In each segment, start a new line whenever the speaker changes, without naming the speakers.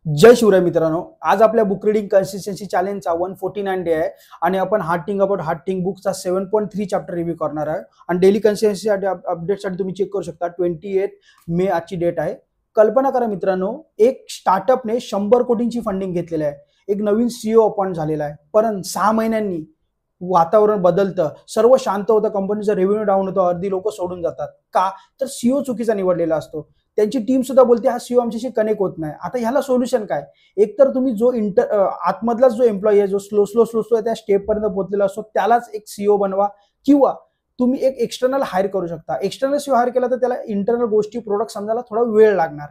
जय शिवराय मित्रांनो, आज आपल्या बुक रीडिंग कन्सिस्टन्सी चॅलेंजचा 149 डे आहे आणि आपण हार्टिंग अबाउट हार्टिंग बुकचा 7.3 चॅप्टर रिव्ह्यू करणार आहे आणि डेली कन्सिस्टन्सी अपडेटसाठी तुम्ही चेक करू शकता. 28 मे आजची डेट आहे. कल्पना करा मित्रांनो, एक स्टार्टअपने 100 कोटींची फंडिंग घेतलेली आहे. एक नवीन सीईओ अपॉइंट झालेला आहे, परंतु 6 महिन्यांनी वातावरण बदलतं, सर्व शांत होतं, कंपनीचा रेव्हेन्यू डाऊन होतो, अर्धी लोक सोडून जातात. का तर सीईओ चुकीचा निवडलेला असतो. त्यांची टीम सुद्धा बोलते हा सीईओ आमच्याशी कनेक्ट होत नाही. आता ह्याला सोल्युशन काय? एकतर तुम्ही जो आतमधलाच जो एम्प्लॉई आहे, जो स्लो त्या स्टेप पर्यंत पोहोचलेला असतो, त्यालाच एक सीईओ बनवा, किंवा तुम्ही एक एक्सटर्नल हायर करू शकता. एक्सटर्नल सीईओ हायर केला तर त्याला इंटरनल गोष्टी प्रोडक्ट समजायला थोडा वेळ लागणार.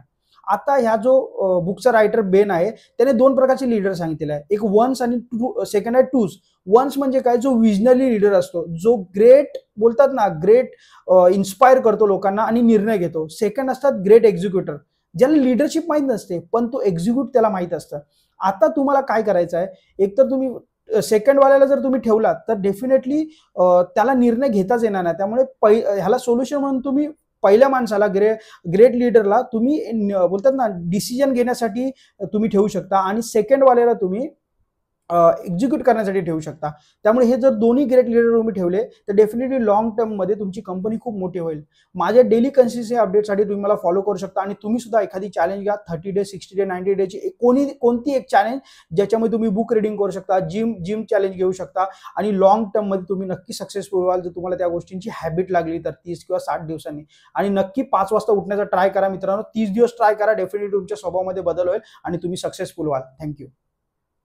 आता ह्या जो बुकचा रायटर बेन आहे, त्याने दोन प्रकारचे लीडर सांगितलेले आहे, एक वन्स आणि सेकंड आहे टूज. वन्स म्हणजे काय? जो विजनरी लीडर असतो, जो ग्रेट बोलतात ना, ग्रेट इन्स्पायर करतो लोकांना आणि निर्णय घेतो. सेकंड असतात ग्रेट एक्झिक्युटर, ज्याला लिडरशिप माहीत नसते पण तो एक्झिक्यूट त्याला माहीत असतं. आता तुम्हाला काय करायचं आहे? एकतर तुम्ही सेकंड वाल्याला जर तुम्ही ठेवलात तर डेफिनेटली त्याला निर्णय घेताच येणार नाही. त्यामुळे ह्याला सोल्युशन म्हणून तुम्ही पहिल्या माणसाला ग्रेट लीडरला तुम्ही बोलतात ना डिसिजन घेण्यासाठी तुम्ही ठेवू शकता आणि सेकंड वाल्याला तुम्ही एक्झिक्यूट करण्यासाठी ठेवू शकता. त्यामुळे हे जर दोन्ही ग्रेट लीडर तुम्ही ठेवले तर डेफिनेटली लॉंग टर्म मध्ये तुमची कंपनी खूप मोठी होईल. माझ्या डेली कन्सिस्टन्सी अपडेटसाठी तुम्ही मला फॉलो करू शकता आणि तुम्ही सुद्धा एखादी चॅलेंज घ्या. 30 डे, 60 डे, 90 डेची कोणती एक चॅलेंज ज्याच्यामध्ये तुम्ही बुक रिडिंग करू शकता, जिम चॅलेंज घेऊ शकता आणि लॉंग टर्म मध्ये तुम्ही नक्की सक्सेसफुल व्हाल जर तुम्हाला त्या गोष्टींची हॅबिट लागली तर 30 किंवा 60 दिवसांनी. आणि नक्की 5 वाजता उठण्याचा ट्राय करा मित्रांनो. 30 दिवस ट्राय करा, डेफिनेटली तुमच्या स्वभावामध्ये बदल होईल आणि तुम्ही सक्सेसफुल व्हाल. थँक्यू.